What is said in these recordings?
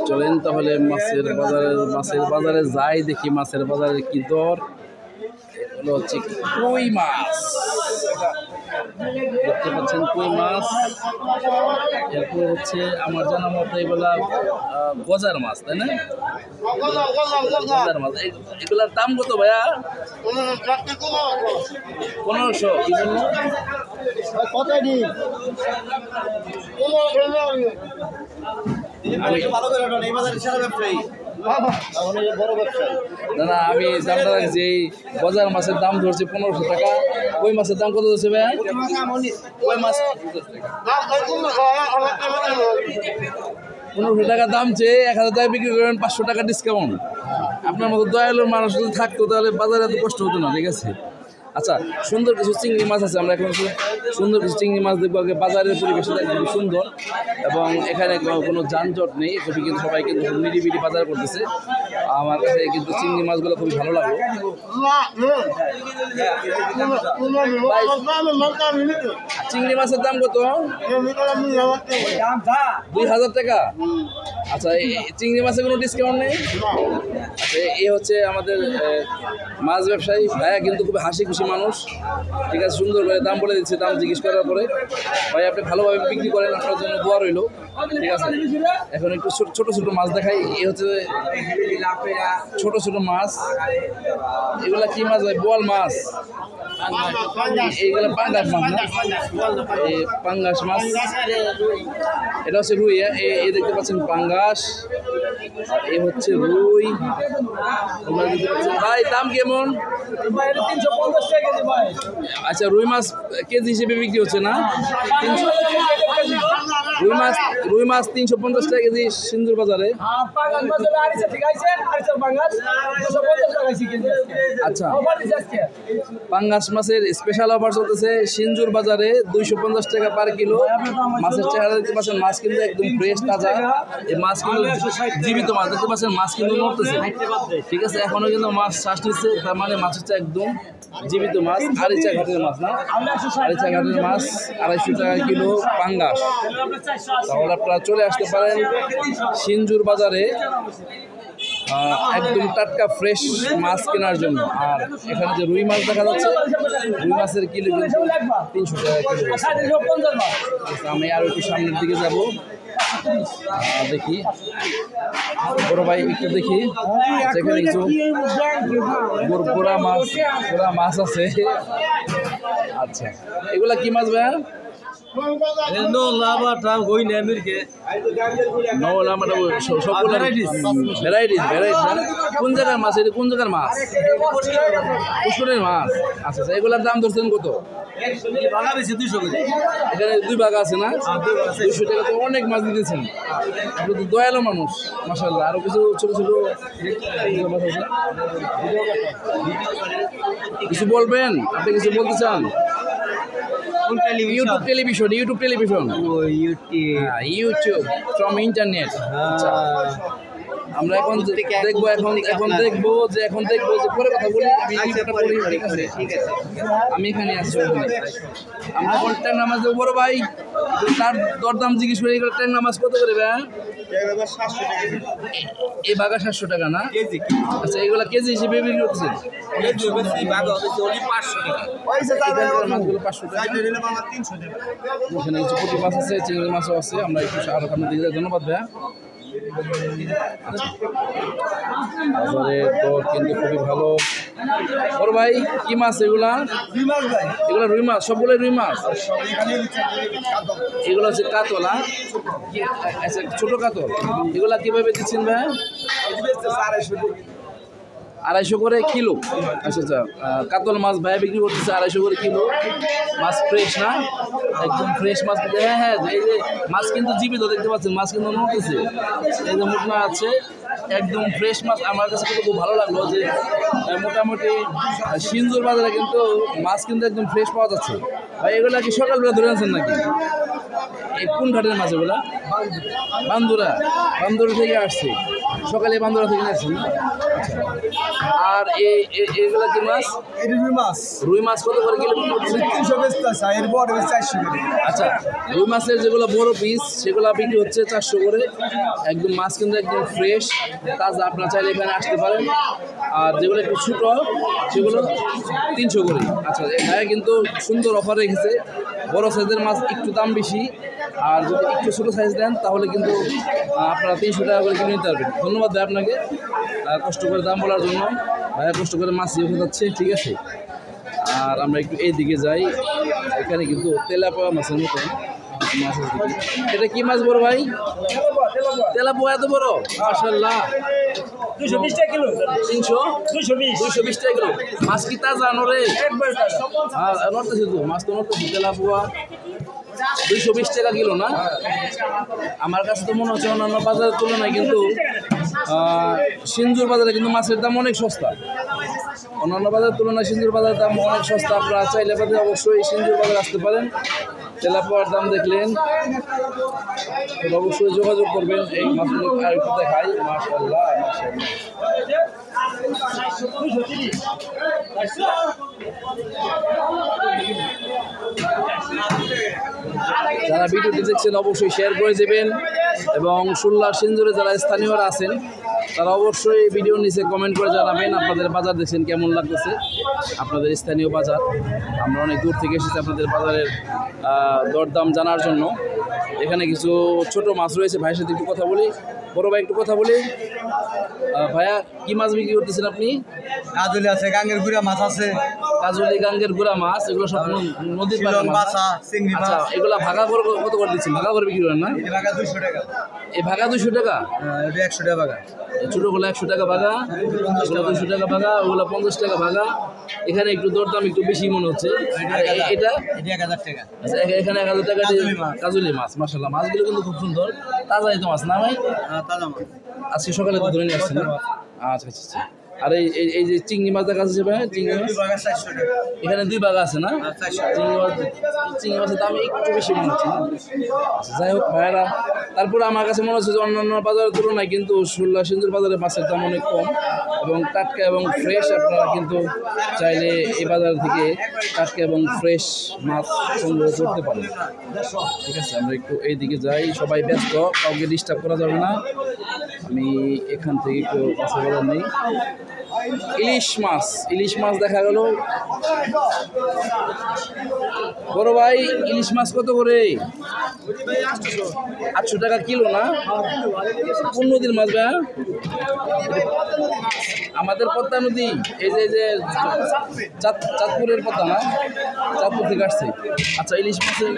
চলেন তাহলে মাছের বাজারে যাই, দেখি মাছের বাজারে কি দর। এগুলো হচ্ছে কই মাছ, দেখতে পাচ্ছেন কই মাছ। এরপর হচ্ছে আমার জানা মতো এগুলা গজার মাছ, তাই না? গজার মাছ, এগুলার দাম কত ভাইয়া? 1500। কি জন্য? দাদা আমি দামটা রাখছি, এই গজার মাছের দাম ধরছে 1500 টাকা। ওই মাছের দাম কত ধরছে ভাইয়া? ওই মাছ 1500 টাকা দাম চেয়ে 1000 টাকা বিক্রি করেন, 500 টাকা ডিসকাউন্ট। আপনার মতো দয়ালু মানুষ যদি থাকতো তাহলে বাজারে এত কষ্ট হতো না। ঠিক আছে, আচ্ছা, সুন্দর কিছু চিংড়ি মাছ আছে। আমরা এখন সুন্দর কিছু চিংড়ি মাছ দেখবো। আগে বাজারের পরিবেশটা খুবই সুন্দর এবং এখানে কোনো যানজট নেই, খুবই কিন্তু সবাই কিন্তু নিরিবিলি বাজার করতেছে। আমার কাছে কিন্তু চিংড়ি মাছগুলো খুবই ভালো লাগলো। চিংড়ি মাছের দাম কত? 2000 টাকা। আচ্ছা, চিংড়ি মাছের কোনো ডিসকাউন্ট নেই? আচ্ছা, এই হচ্ছে আমাদের মাছ ব্যবসায়ী ভাইয়া, কিন্তু খুব হাসি খুশি মানুষ। ঠিক আছে, সুন্দর করে দাম বলে দিচ্ছে। দাম জিজ্ঞেস করার পরে ভাই আপনি ভালোভাবে বিক্রি করেন, আপনার জন্য দোয়া রইল। ঠিক আছে, এখন একটু ছোট ছোট মাছ দেখাই। এই হচ্ছে ছোট ছোট মাছ। এগুলা কি মাছ ভাই? বোয়াল মাছ। এইগুলো পাঙ্গাস মাছ না? এই পাঙ্গাস মাছ। এটা হচ্ছে রুই। এই দেখতে পাচ্ছেন পাঙ্গাস, আর এই হচ্ছে রুই। ভাই দাম কেমন? আচ্ছা, রুই মাছ কেজি হিসেবে বিক্রি হচ্ছে না? রুই মাছ 350 টাকা কেজি সিন্দুর বাজারে। আচ্ছা, পাঙ্গাস মাছের স্পেশাল অফার চলতেছে সিন্দুর বাজারে, 250 টাকা পার কিলো। মাছের চেহারা দেখতে পাচ্ছেন, মাছ কিন্তু একদম ফ্রেশ তাজা। এই মাছ কিন্তু জীবিত মাছ, দেখতে পাচ্ছেন মাছ কিন্তু নড়তেছে। ঠিক আছে, এখনো কিন্তু মাছ শ্বাস নিচ্ছে, তার মানে মাছ হচ্ছে একদম জীবিত মাছ। আরিচা ঘাটের মাছ না? আরিচা ঘাটের মাছ 250 টাকা কিলো পাঙ্গাস। তাহলে আপনারা চলে আসতে পারেন সিন্দুর বাজারে একদম টাটকা ফ্রেশ মাছ কেনার জন্য। আর এখানে যে রুই মাছ দেখা যাচ্ছে, রুই মাছের কিলো কিন্তু 300 টাকা কিলো। আমি আরো একটু সামনের দিকে যাব, দেখি বড় ভাই একটু দেখি। সেখানে কিছু গোড়া মাছ আছে। আচ্ছা, এগুলা কি মাছ ভাইয়া? কোন জায়গার মাছ? এটা কোন জায়গার মাছ? পুষ্করের মাছ। আচ্ছা, এগুলার দাম ধরছেন কত? এখানে 2 ভাগ আছে না? 200 টাকা তো অনেক মাছ দিতেছেন। আপনি তো দয়ালু মানুষ, মাশাআল্লাহ। আরো কিছু ছোট ছোট মাছ আছে, কিছু বলবেন? আপনি কিছু বলতে চান? YouTube television YouTube from internet. আচ্ছা, আমরা এখন দেখবো যে পরে কথা বলি। ঠিক আছে, আমি এখানে আসছি। আমরা এখন ট্যাংরা মাছ দেবো বড় ভাই, তার দরদাম জিজ্ঞেস করে। এগুলো ট্যাংরা মাছ কত করে ভাই? এই বাঘা 700 টাকা না? আচ্ছা, এগুলো কেজি হিসেবে বিক্রি করতেছে? মাছগুলো 500 টাকা। এখানে কিছু পুঁটি মাছ আছে, চিংড়ি মাছও আছে। আমরা একটু আরো সামনে দিকে যাই। ধন্যবাদ ভাইয়া। বাজারের দর কিন্তু খুবই ভালো। বড় ভাই কি মাছ এগুলা? এগুলা রুই মাছ, সবগুলো রুই মাছ। এগুলো হচ্ছে কাতলা, ছোট কাতল। এগুলা কিভাবে দিচ্ছেন ভাই? 250 করে কিলো। আচ্ছা আচ্ছা, কাতল মাছ ভাই বিক্রি করতেছে 250 করে কিলো। মাছ ফ্রেশ না? একদম ফ্রেশ মাছ। হ্যাঁ হ্যাঁ, এই যে মাছ কিন্তু জীবিত, দেখতে পাচ্ছেন মাছ কিন্তু নড়তেছে। এই যে মুখনা আছে, একদম ফ্রেশ মাছ। আমার কাছে কিন্তু খুব ভালো লাগলো যে মোটামুটি সিন্দুর বাজারে কিন্তু মাছ কিন্তু একদম ফ্রেশ পাওয়া যাচ্ছে। ভাই এগুলো কি সকালবেলা ধরে আনছেন নাকি? এই কোন ঘাটের মাছ এগুলা? বান্দুরা থেকে আসছে, সকালে বান্দুরা থেকে আসছে না? আচ্ছা, আর এগুলা কি মাছ? রুই মাছ কত করে কিলো? 300 আচ্ছা, রুই মাছের যেগুলো বড় পিস সেগুলো বিক্রি হচ্ছে 400 করে। একদম মাছ কিন্তু একদম ফ্রেশ তাজা, আপনারা চাইলে এখানে আসতে পারেন। আর যেগুলো একটু ছোটো সেগুলো 300 করে। আচ্ছা, এখানে কিন্তু সুন্দর অফার রেখেছে। বড় সাইজের মাছ একটু দাম বেশি, আর যদি একটু ছোটো সাইজ দেন তাহলে কিন্তু আপনারা 300 টাকা করে কিনে নিতে পারবেন। ধন্যবাদ ভাই আপনাকে কষ্ট করে দাম বলার জন্য। ভাইয়া কষ্ট করে মাছ ইয়ে যাচ্ছে, ঠিক আছে। আর আমরা একটু এই দিকে যাই, এখানে কিন্তু তেলাপোয়া মাছের মতো মাছ আছে। এটা কি মাছ বড় ভাই? তেলাপোয়া এত বড়, মাশাআল্লাহ। 220 টাকা কিলো। 220 টাকা কিলো। মাছ কি তাজা নরে? নড়তেছে তো, মাছ তো নড়তেছে। তেলাপোয়া 220 টাকা কিলো না? আমার কাছে তো মনে হচ্ছে অন্যান্য বাজারের তুলনায় কিন্তু সিঞ্জুর বাজারে কিন্তু মাছের দাম অনেক সস্তা। অন্যান্য বাজারের তুলনায় সিঞ্জুর বাজারের দাম অনেক সস্তা। আপনারা চাইলে বাদে অবশ্যই সিঞ্জুর বাজারে আসতে পারেন। তেলাপোয়ার দাম দেখলেন, অবশ্যই যোগাযোগ করবেন। এই মাছগুলো আর একটু দেখাই। মাশাআল্লাহ, যারা ভিডিওটি দেখছেন অবশ্যই শেয়ার করে দেবেন, এবং সুল্লা সিঞ্জুরে যারা স্থানীয়রা আছেন তারা অবশ্যই ভিডিওর নিচে কমেন্ট করে জানাবেন আপনাদের বাজার দেখছেন কেমন লাগতেছে, আপনাদের স্থানীয় বাজার। আমরা অনেক দূর থেকে এসেছি আপনাদের বাজারের দরদাম জানার জন্য। এখানে কিছু ছোট মাছ রয়েছে, ভাইয়ের সাথে একটু কথা বলি। বড় ভাই একটু কথা বলি। ভাইয়া কি মাছ বিক্রি করতেছেন আপনি? কাজলি আছে, গাঙ্গের গুড়া মাছ আছে। কাজলি, গাঙ্গের গুড়া মাছ, এগুলো সব নদীর মাছ। আচ্ছা, এগুলা ভাগা করে কত করে দিচ্ছেন? ভাগা করে বিক্রি করেন না? ভাগা 200 টাকা। এই ভাগা 200 টাকা? এটা 100 টাকা ভাগা। ছোটোগুলো 100 টাকা ভাগা, এগুলো 200 টাকা ভাগা, ওগুলো 50 টাকা ভাগা। এখানে একটু দরদাম একটু বেশি মনে হচ্ছে। এটা 1000 টাকা। আচ্ছা, এখানে 1000 টাকা কাজলি মাছ। মাশাআল্লাহ, মাছগুলো কিন্তু খুব সুন্দর, তাজাই তো মাছ না ভাই? তাজা মাছ। আজকে সকালে তো ধরে নিয়ে আসছেন না? আচ্ছা আচ্ছা আচ্ছা। আর এই যে চিংড়ি মাছ দেখা যাচ্ছে ভাই, চিংড়ি মাছ এখানে 2 ভাগ আছে না? চিংড়ি মাছের দাম একটু বেশি মনে হচ্ছে না? যাই হোক ভাইয়েরা, তারপরে আমার কাছে মনে হচ্ছে যে অন্যান্য বাজারের তুলনায় কিন্তু সুল্লা সিঞ্জুর বাজারে মাছের দাম অনেক কম এবং টাটকা এবং ফ্রেশ। আপনারা কিন্তু চাইলে এই বাজার থেকে টাটকা এবং ফ্রেশ মাছ সংগ্রহ করতে পারেন। ঠিক আছে, আমরা একটু এই দিকে যাই। সবাই ব্যস্ত, কাউকে ডিস্টার্ব করা যাবে না। আমি এখান থেকে একটু কথা বলার নেই। ইলিশ মাছ দেখা গেল। বড় ভাই, ইলিশ মাছ কত করে? 800 টাকা কিলো না? কোন নদীর মাছ ভাই? আমাদের পদ্মা নদী, এই যে চাঁদপুরের পদ্মা না? চাঁদপুর থেকে আসছে। আচ্ছা, ইলিশ মাছের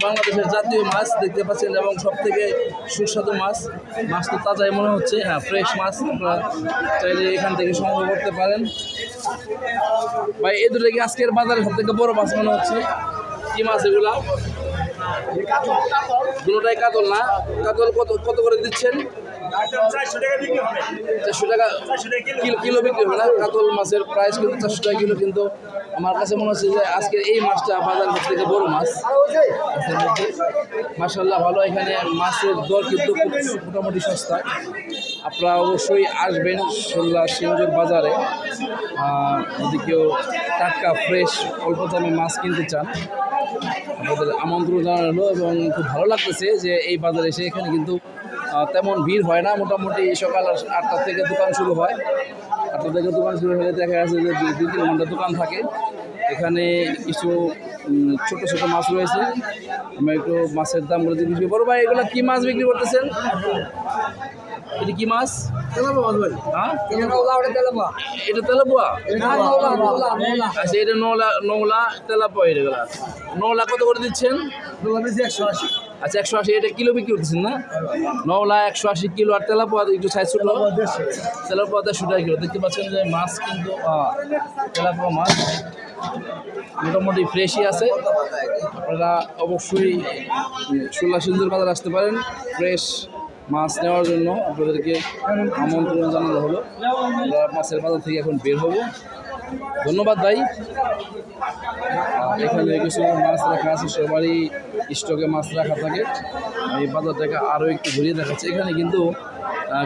বাংলাদেশের জাতীয় মাছ দেখতে পাচ্ছেন, এবং সব থেকে সুস্বাদু মাছ। মাছ তো তাজাই মনে হচ্ছে। হ্যাঁ, ফ্রেশ মাছ। আপনারা চাইলে এখান থেকে সংগ্রহ করতে পারেন। ভাই, এই দুটো কি আজকের বাজারে সব থেকে বড় মাছ মনে হচ্ছে? কি মাছ এগুলা? দুটোটাই কাতল না? কাতল কত করে দিচ্ছেন? 400 টাকা কিলো বিক্রি হবে না? কাতল মাছের প্রাইস কিন্তু 400 টাকা কিলো। কিন্তু আমার কাছে মনে হচ্ছে যে আজকের এই মাছটা বাজার থেকে বড় মাছ। মাশাআল্লাহ, ভালো। এখানে মাছের দর কিন্তু খুব মোটামুটি সস্তা। আপনারা অবশ্যই আসবেন সুল্লা সিঞ্জুর বাজারে। যদি কেউ টাটকা ফ্রেশ অল্প দামে মাছ কিনতে চান, আপনাদের আমন্ত্রণ জানানো। এবং খুব ভালো লাগতেছে যে এই বাজারে এসে এখানে কিন্তু তেমন ভিড় হয় না। মোটামুটি সকাল 8টা থেকে দোকান শুরু হয়। 8টা থেকে দোকান শুরু হলে দেখা যাচ্ছে যে 2-3 ঘন্টা দোকান থাকে। এখানে কিছু ছোট ছোট মাছ রয়েছে। আমরা একটু মাছের দামগুলো জিজ্ঞেস করি। বড় ভাই, এগুলো কি মাছ বিক্রি করতেছেন? এটা কি মাছ? হ্যাঁ, এটা তেলাপোয়া। আচ্ছা, এটা নৌলা তেলাপোয়া। এটা নৌলা কত করে দিচ্ছেন? 180। আচ্ছা, 180। এটা কিলো বিক্রি করতেছেন না? নৌলা 180 কিলো, আর তেলাপোয়া একটু সাইজ ছোট। তেলাপোয়া 150 টাকা কিলো। দেখতে পাচ্ছেন যে মাছ কিন্তু তেলাপোয়া মাছ মোটামুটি ফ্রেশই আছে। আপনারা অবশ্যই সুল্লা সিঞ্জুর বাজার আসতে পারেন ফ্রেশ মাছ নেওয়ার জন্য। আপনাদেরকে আমন্ত্রণ জানানো হলো। আমরা মাছের বাজার থেকে এখন বের হব। ধন্যবাদ ভাই। এখানে কিছু মাছ রাখা আছে, সবারই স্টকে মাছ রাখা থাকে। আমি বাজারটাকে আরও একটু ঘুরিয়ে দেখাচ্ছি। এখানে কিন্তু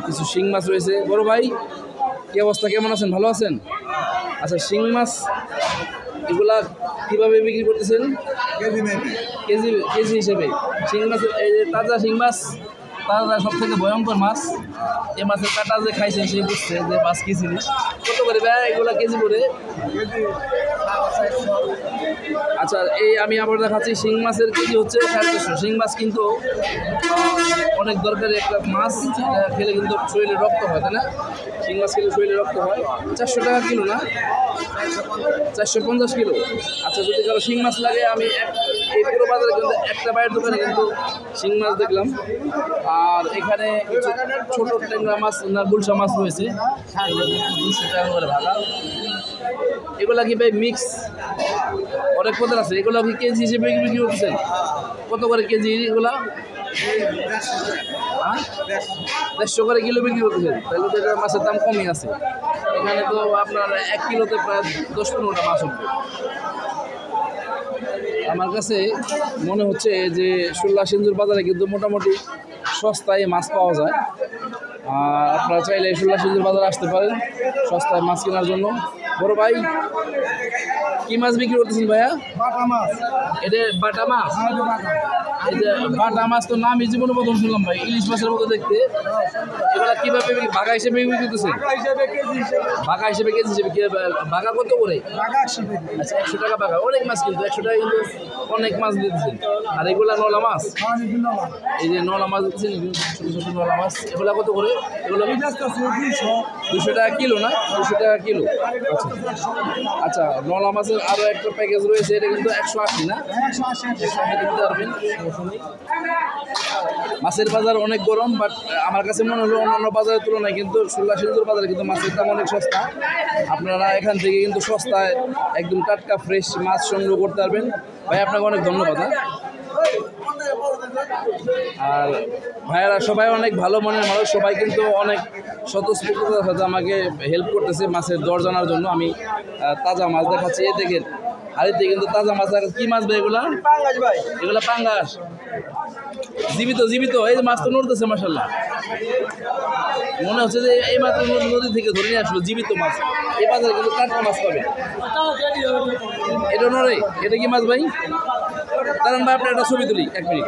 কিছু শিং মাছ রয়েছে। বড় ভাই, কি অবস্থা, কেমন আছেন, ভালো আছেন? আচ্ছা, শিং মাছ এগুলা কীভাবে বিক্রি করতেছেন? কেজি কেজি হিসেবে শিং মাছ, এই যে তাজা শিং মাছ, তাজা সব থেকে ভয়ঙ্কর মাছ। এই মাছের কাটা যে খাইছে সে বুঝছে যে মাছ কি জিনিস। কত করে ভাই এগুলা কেজি করে? আচ্ছা, এই আমি আবার দেখাচ্ছি, শিং মাছের কেজি হচ্ছে 450। শিং মাছ কিন্তু অনেক দরকারি একটা মাছ, খেলে কিন্তু শরীরে রক্ত হয়, তাই না? শিং মাছ খেলে শরীরে রক্ত হয়। 400 টাকা কিলো না? 450 কিলো। আচ্ছা, যদি কারো শিং মাছ লাগে, আমি এই পুরো বাজারে কিন্তু একটা বাইরের দোকানে কিন্তু শিং মাছ দেখলাম। আর এখানে কিছু ছোট ট্যাংরা মাছ না গুলশা মাছ রয়েছে, 200 টাকা করে ভাড়া। এগুলা কি ভাই মিক্স অনেক পদের আছে? এগুলো কি কেজি হিসেবে বিক্রি করতেছেন? কত করে কেজি এগুলা? 150 করে কিলো বিক্রি করতেছেন? তাহলে তো এটা মাছের দাম কমই আছে। এখানে তো আপনার 1 কিলোতে প্রায় 10-15টা মাছ উঠবে। আমার কাছে মনে হচ্ছে যে শুল্লা সিঞ্জুর বাজারে কিন্তু মোটামুটি সস্তায় মাছ পাওয়া যায়। আর আপনারা চাইলে শুল্লা সিঞ্জুর বাজারে আসতে পারেন সস্তায় মাছ কেনার জন্য। বড় ভাই, কি মাছ বিক্রি করতেছেন ভাইয়া? বাটা মাছ। এটা বাটা মাছ? এই যে বাটা মাছ তো নামই জীবনে প্রথম শুনলাম ভাই, ইলিশ মাছের মতো দেখতে। এগুলা কিভাবে ভাগা হিসেবে বিক্রি করতেছেন? ভাগা হিসেবে কেজি হিসেবে ভাগা কত করে? আচ্ছা, 100 টাকা ভাগা। অনেক মাছ কিন্তু 100 টাকা কিন্তু অনেক মাছ দিতেছেন। আর এগুলা নলা মাছ, এই যে নলা মাছ দিচ্ছেন, ছোটো ছোটো নলা মাছ, এগুলা কত করে? এগুলো 200 টাকা কিলো না? 200 টাকা কিলো। আচ্ছা আচ্ছা, নলা মাছের আরও একটা প্যাকেজ রয়েছে, এটা কিন্তু 180 না? 180 দিতে পারবেন। মাছের বাজার অনেক গরম, বাট আমার কাছে মনে হলো অন্যান্য বাজারের তুলনায় কিন্তু শুল্লা সিঞ্জুর বাজারে কিন্তু মাছের দাম অনেক সস্তা। আপনারা এখান থেকে কিন্তু সস্তায় একদম টাটকা ফ্রেশ মাছ সংগ্রহ করতে পারবেন। ভাই, আপনাকে অনেক ধন্যবাদ। আর ভাইয়ারা সবাই অনেক ভালো মনের মানুষ, সবাই কিন্তু অনেক স্বতঃস্ফূর্ততার সাথে আমাকে হেল্প করতেছে মাছের দর জানার জন্য। আমি তাজা মাছ দেখাচ্ছি, এ দেখেন। আর এতে কিন্তু তাজা মাছ। কি মাছ ভাই এগুলা? এগুলা পাঙ্গাস, জীবিত জীবিত। এই যে মাছ তো নড়তেছে মাশাআল্লাহ, মনে হচ্ছে যে এই মাত্র নদী থেকে ধরে নিয়ে আসলো জীবিত মাছ। এই বাজারে কিন্তু টাটকা মাছ পাবে। এটা নড়ে, এটা কি মাছ ভাই? কারণ ভাই, আপনার একটা ছবি তুলি, 1 মিনিট।